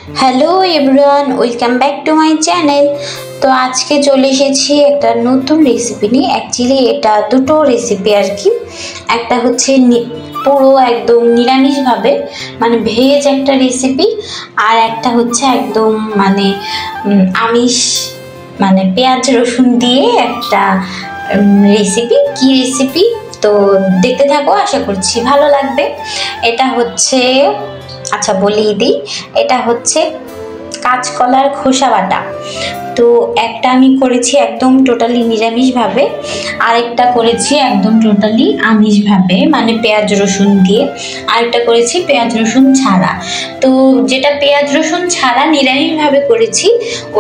Hello everyone, welcome back to my channel. তো আজকে চলে এসেছি একটা নতুন রেসিপি নিয়ে। অ্যাকচুয়ালি এটা দুটো রেসিপি আর কি। একটা হচ্ছে পুরো একদম নিরামিষভাবে মানে ভেজ একটা রেসিপি, আর একটা হচ্ছে একদম মানে আমিষ মানে পেঁয়াজ রসুন দিয়ে একটা রেসিপি। কি রেসিপি তো দেখতে থাকো, আশা করছি ভালো লাগবে। এটা হচ্ছে, আচ্ছা বলেই দিই, এটা হচ্ছে কাঁচকলার খোসা বাটা। তো একটা আমি করেছি একদম টোটালি নিরামিষভাবে, আরেকটা করেছি একদম টোটালি আমিষভাবে মানে পেঁয়াজ রসুন দিয়ে, আরেকটা করেছি পেঁয়াজ রসুন ছাড়া। তো যেটা পেঁয়াজ রসুন ছাড়া নিরামিষভাবে করেছি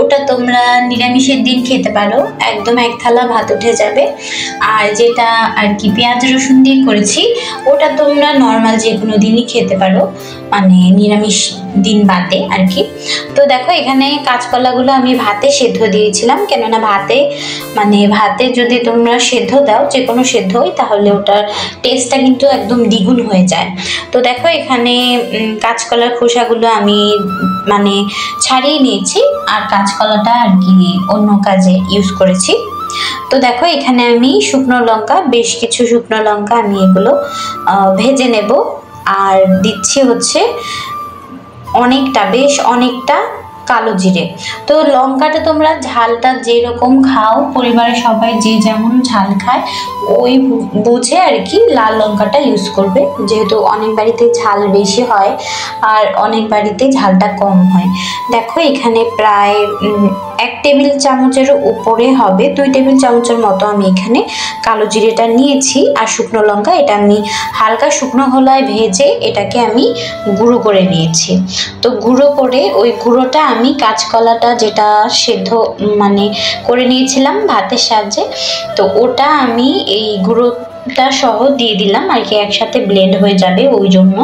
ওটা তোমরা নিরামিষের দিন খেতে পারো, একদম এক থালা ভাত উঠে যাবে। আর যেটা আর কি পেঁয়াজ রসুন দিয়ে করেছি ওটা তোমরা নর্মাল যে কোনো দিনই খেতে পারো, মানে নিরামিষ দিন বাদে আর কি। তো দেখো এখানে কাঁচকলাগুলো আমি ভাতে সেদ্ধ দিয়েছিলাম, কেননা ভাতে যদি তোমরা সেদ্ধ দাও, যে কোনো সেদ্ধই, তাহলে ওটার টেস্টটা কিন্তু একদম দ্বিগুণ হয়ে যায়। তো দেখো এখানে কাঁচকলার খোসাগুলো আমি মানে ছাড়িয়ে নিয়েছি, আর কাঁচকলাটা আর কি অন্য কাজে ইউজ করেছি। তো দেখো এখানে আমি শুকনো লঙ্কা, বেশ কিছু শুকনো লঙ্কা আমি এগুলো ভেজে নেব। আর দিচ্ছি হচ্ছে বেশ অনেকটা কালো জিরে। তো লঙ্কাটা তোমরা ঝালটা যেরকম খাও, পরিবারের সবাই যে যেমন ঝাল খায় ওই বুঝে আর কি লাল লঙ্কাটা ইউজ করবে, যেহেতু অনেক বাড়িতে ঝাল বেশি হয় আর অনেক বাড়িতে ঝালটা কম হয়। দেখো এখানে প্রায় 1 টেবিল চামচের উপরে হবে, 2 টেবিল চামচের মতো আমি এখানে কালো জিরেটা নিয়েছি। আর শুকনো লঙ্কা এটা আমি হালকা শুকনো খোলায় ভেজে এটাকে আমি গুঁড়ো করে নিয়েছি। তো গুঁড়ো করে ওই গুঁড়োটা আমি কাঁচকলাটা যেটা সেদ্ধ মানে করে নিয়েছিলাম ভাতের সাহায্যে, তো ওটা আমি এই গুঁড়োটা সহ দিয়ে দিলাম আর কি, একসাথে ব্লেন্ড হয়ে যাবে, ওই জন্য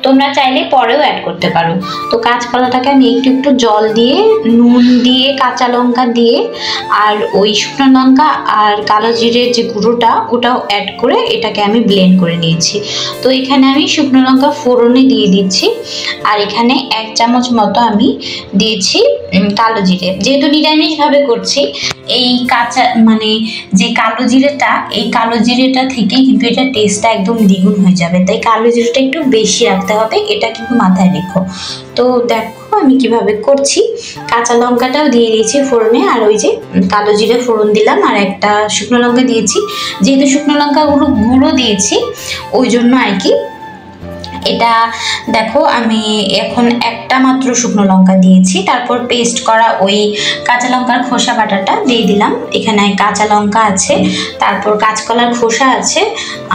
তোমরা চাইলে পরেও অ্যাড করতে পারো। তো কাঁচকলাটাকে আমি একটু জল দিয়ে, নুন দিয়ে, কাঁচা লঙ্কা দিয়ে, আর ওই শুকনো লঙ্কা আর কালো জিরের যে গুঁড়োটা ওটাও অ্যাড করে এটাকে আমি ব্লেন্ড করে নিয়েছি। তো এখানে আমি শুকনো লঙ্কা ফোড়নে দিয়ে দিচ্ছি, আর এখানে 1 চামচ মতো আমি দিয়েছি কালো জিরে। যেহেতু নিরামিষভাবে করছি, এই কাঁচা যে কালো জিরেটা, এই কালো জিরেটা থেকে কিন্তু এটা টেস্টটা একদম দ্বিগুণ হয়ে যাবে, তাই কালো জিরেটা একটু বেশি রাখতে হবে, এটা কিন্তু মাথায় রেখো। তো দেখো আমি কিভাবে করছি। কাঁচা লঙ্কাটাও দিয়ে দিয়েছি ফোড়নে, আর ওই যে কালো জিরে ফোড়ন দিলাম, আর একটা শুকনো লঙ্কা দিয়েছি। যেহেতু শুকনো লঙ্কাগুলো গুঁড়ো দিয়েছি ওই জন্য আর কি। এটা দেখো আমি এখন একটা মাত্র শুকনো লঙ্কা দিয়েছি, তারপর পেস্ট করা ওই কাঁচা লঙ্কার খোসা বাটাটা দিয়ে দিলাম। এখানে কাঁচা লঙ্কা আছে, তারপর কাঁচকলার খোসা আছে,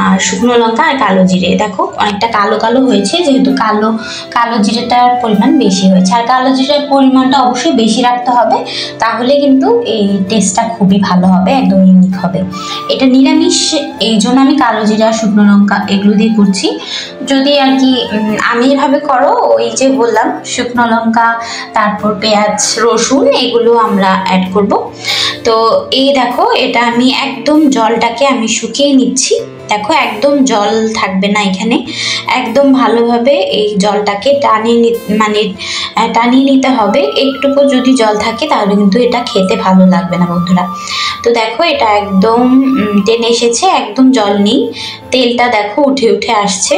আর শুকনো লঙ্কা আর কালো জিরে। দেখো অনেকটা কালো কালো হয়েছে, যেহেতু কালো জিরেটার পরিমাণ বেশি হয়েছে। আর কালো জিরের পরিমাণটা অবশ্যই বেশি রাখতে হবে, তাহলে কিন্তু এই টেস্টটা খুবই ভালো হবে, একদম ইউনিক হবে। এটা নিরামিষ, এই জন্য আমি কালো জিরা শুকনো লঙ্কা এগুলো দিয়ে করছি। যদি আর কি আমিষভাবে করো, ওই যে বললাম শুকনো লঙ্কা, তারপর পেঁয়াজ রসুন এগুলো আমরা অ্যাড করব। তো এই দেখো এটা আমি একদম জলটাকে আমি শুকিয়ে নিচ্ছি। দেখো একদম জল থাকবে না এখানে, একদম ভালোভাবে এই জলটাকে টানিয়ে নিতে হবে। একটুকু যদি জল থাকে তাহলে কিন্তু এটা খেতে ভালো লাগবে না বন্ধুরা। তো দেখো এটা একদম টেনে এসেছে, একদম জল নেই, তেলটা দেখো উঠে উঠে আসছে।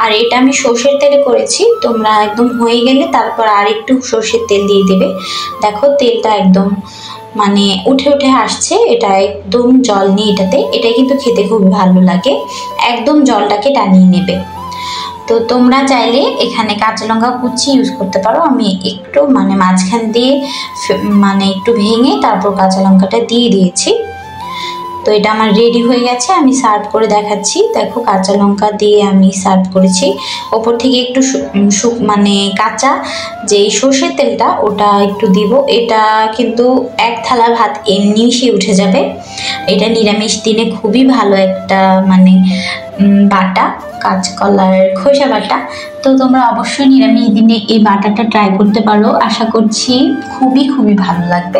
আর এটা আমি সর্ষের তেলে করেছি, তোমরা একদম হয়ে গেলে তারপর আর একটু সর্ষের তেল দিয়ে দেবে। দেখো তেলটা একদম উঠে উঠে আসছে, এটা একদম জল নেই এটাতে, এটা কিন্তু খেতে খুবই ভালো লাগে। একদম জলটাকে টানিয়ে নেবে। তো তোমরা চাইলে এখানে কাঁচা লঙ্কা কুচি ইউজ করতে পারো, আমি একটু মাঝখান দিয়ে একটু ভেঙে তারপর কাঁচা লঙ্কাটা দিয়ে দিয়েছি। তো এটা আমার রেডি হয়ে গেছে, আমি সার্ভ করে দেখাচ্ছি। দেখো কাঁচা লঙ্কা দিয়ে আমি সার্ভ করেছি, ওপর থেকে একটু কাঁচা যে সর্ষের তেলটা ওটা একটু দিব। এটা কিন্তু 1 থালা ভাত এমনিই সে উঠে যাবে। এটা নিরামিষ দিনে খুবই ভালো একটা বাটা, কাঁচকলার খোসা বাটা। তো তোমরা অবশ্যই নিরামিষ দিনে এই বাটাটা ট্রাই করতে পারো, আশা করছি খুবই খুবই ভালো লাগবে।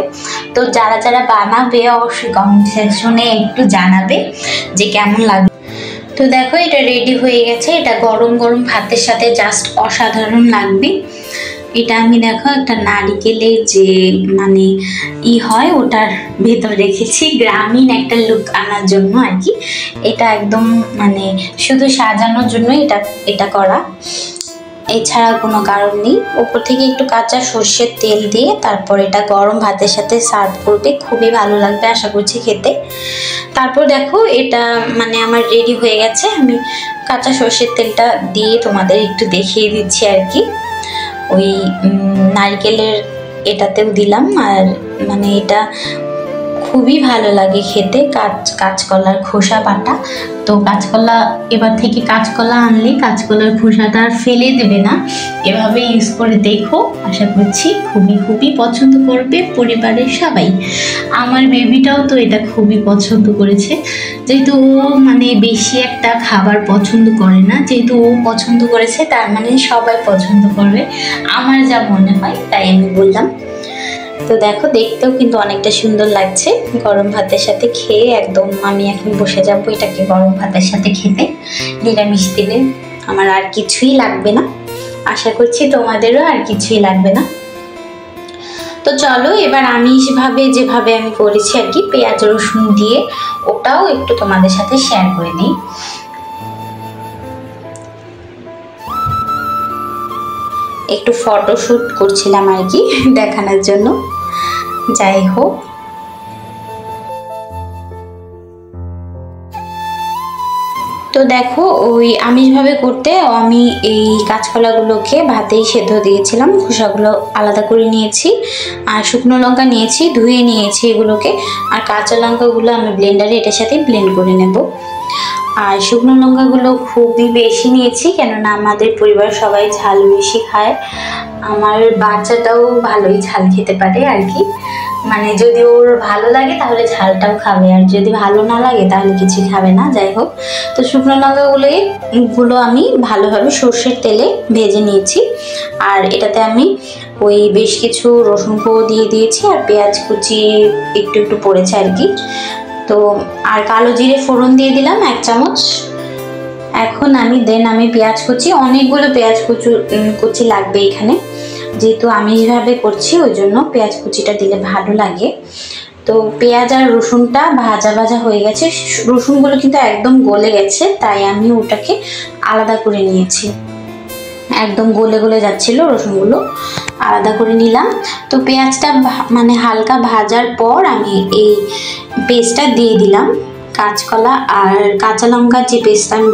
তো যারা যারা বানাবে অবশ্যই কমেন্ট সেকশনে একটু জানাবে যে কেমন লাগবে। তো দেখো এটা রেডি হয়ে গেছে, এটা গরম গরম ভাতের সাথে জাস্ট অসাধারণ লাগবে। এটা আমি দেখো একটা নারিকেলের যে মানে হয় ওটার ভেতর রেখেছি, গ্রামীণ একটা লুক আনার জন্য আর কি। এটা একদম মানে শুধু সাজানোর জন্য এটা করা, এছাড়া কোনো কারণ নেই। ওপর থেকে একটু কাঁচা সর্ষের তেল দিয়ে তারপর এটা গরম ভাতের সাথে সার্ভ করবে, খুবই ভালো লাগবে আশা করছি খেতে। তারপর দেখো এটা মানে আমার রেডি হয়ে গেছে, আমি কাঁচা সর্ষের তেলটা দিয়ে তোমাদের একটু দেখিয়ে দিচ্ছি আর কি। ওই নারকেলের এটাতেও দিলাম, আর মানে এটা খুবই ভালো লাগে খেতে। কাঁচকলার খোসা বাটা, তো কাঁচকলা এবার থেকে কাঁচকলা আনলে কাঁচকলার খোসাটা আর ফেলে দেবে না, এভাবে ইউজ করে দেখো, আশা করছি খুবই খুবই পছন্দ করবে পরিবারের সবাই। আমার বেবিটাও তো এটা খুবই পছন্দ করেছে, যেহেতু ও মানে বেশি একটা খাবার পছন্দ করে না, যেহেতু ও পছন্দ করেছে তার মানে সবাই পছন্দ করবে, আমার যা মনে হয় তাই আমি বললাম। তো দেখো দেখতেও কিন্তু অনেকটা সুন্দর লাগছে, গরম ভাতের সাথে খেয়ে একদম আমি এখন বসে যাবো এটাকে গরম ভাতের সাথে খেতে। নিরামিষ দিলে আমার আর কিছুই লাগবে না, আশা করছি তোমাদেরও আর কিছুই লাগবে না। তো চলো এবার আমিষভাবে যেভাবে আমি করেছি আর কি, পেঁয়াজ রসুন দিয়ে, ওটাও একটু তোমাদের সাথে শেয়ার করে দিই। একটু ফটোশ্যুট করছিলাম আর কি দেখানোর জন্য, যাই হোক। তো দেখো ওই আমিষভাবে করতে আমি এই কাঁচকলাগুলোকে ভাতেই সেদ্ধ দিয়েছিলাম, খোসাগুলো আলাদা করে নিয়েছি, আর শুকনো লঙ্কা নিয়েছি, ধুয়ে নিয়েছি এগুলোকে, আর কাঁচা লঙ্কাগুলো আমি ব্লেন্ডারে এটার সাথে ব্লেন্ড করে নেব। আর শুকনো লঙ্কাগুলো খুবই বেশি নিয়েছি, কেননা আমাদের পরিবার সবাই ঝাল বেশি খায়, আমার বাচ্চাটাও ভালোই ঝাল খেতে পারে আর কি, মানে যদি ওর ভালো লাগে তাহলে ঝালটাও খাবে, আর যদি ভালো না লাগে তাহলে কিছু খাবে না। যাই হোক, তো শুকনো লঙ্কাগুলো আমি ভালোভাবে সর্ষের তেলে ভেজে নিয়েছি, আর এটাতে আমি ওই বেশ কিছু রসুন কোয়া দিয়ে দিয়েছি, আর পেঁয়াজ কুচি একটু একটু পড়েছে আর কি। তো আর কালো জিরে ফোড়ন দিয়ে দিলাম 1 চামচ। এখন আমি পেঁয়াজ কুচি, অনেকগুলো পেঁয়াজ কুচি লাগবে এখানে, যেহেতু আমিষভাবে করছি ওই জন্য পেঁয়াজ কুচিটা দিলে ভালো লাগে। তো পেঁয়াজ আর রসুনটা ভাজা ভাজা হয়ে গেছে, রসুনগুলো কিন্তু একদম গলে গেছে, তাই আমি ওটাকে আলাদা করে নিয়েছি, একদম গলে গলে যাচ্ছিল রসুনগুলো, আলাদা করে নিলাম। তো পেঁয়াজটা মানে হালকা ভাজার পর আমি এই পেস্টটা দিয়ে দিলাম, কাঁচকলা আর কাঁচা লঙ্কার যে পেস্টটা আমি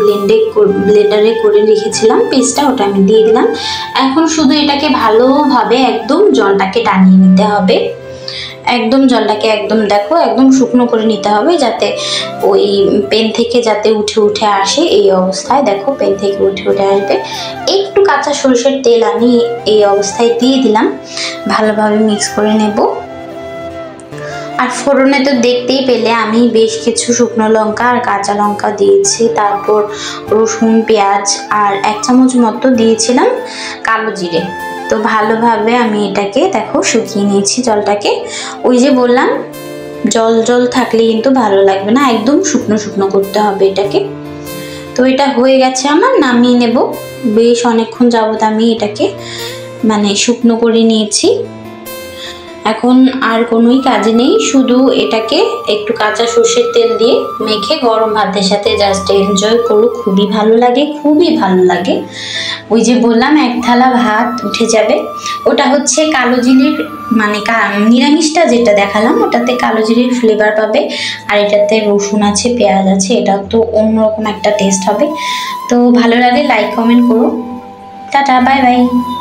ব্লেন্ডারে করে রেখেছিলাম পেস্টটা, ওটা আমি দিয়ে দিলাম। এখন শুধু এটাকে ভালোভাবে একদম জলটাকে টানিয়ে নিতে হবে, একদম জলটাকে একদম দেখো একদম শুকনো করে নিতে হবে, যাতে ওই পেন থেকে যাতে উঠে উঠে আসে। এই অবস্থায় দেখো পেন থেকে উঠে উঠে আসবে। একটু কাঁচা সরষের তেল আমি এই অবস্থায় দিয়ে দিলাম, ভালোভাবে মিক্স করে নেব। আর ফোড়নে তো দেখতেই পেলে আমি বেশ কিছু শুকনো লঙ্কা আর কাঁচা লঙ্কা দিয়েছি, তারপর রসুন পেঁয়াজ আর 1 চামচ মতো দিয়েছিলাম কালো জিরে। তো ভালোভাবে আমি এটাকে দেখো শুকিয়ে নিয়েছি জলটাকে, ওই যে বললাম জল জল থাকলে কিন্তু ভালো লাগবে না, একদম শুকনো শুকনো করতে হবে এটাকে। তো এটা হয়ে গেছে আমার, নামিয়ে নেব। বেশ অনেকক্ষণ যাবত আমি এটাকে মানে শুকনো করে নিয়েছি, এখন আর কোনোই কাজ নেই, শুধু এটাকে একটু কাঁচা সর্ষের তেল দিয়ে মেখে গরম ভাতের সাথে জাস্ট এনজয় করো, খুবই ভালো লাগে, খুবই ভালো লাগে। ওই যে বললাম 1 থালা ভাত উঠে যাবে। ওটা হচ্ছে কালো জিরের মানে নিরামিষটা যেটা দেখালাম ওটাতে কালো জিরের ফ্লেভার পাবে, আর এটাতে রসুন আছে পেঁয়াজ আছে, এটা তো অন্যরকম একটা টেস্ট হবে। তো ভালো লাগে লাইক কমেন্ট করো। টাটা বাই বাই,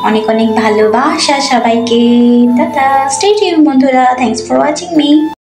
অনেক অনেক ভালোবাসা সবাইকে, টাটা, স্টে টিউন বন্ধুরা, থ্যাঙ্কস ফর ওয়াচিং মি।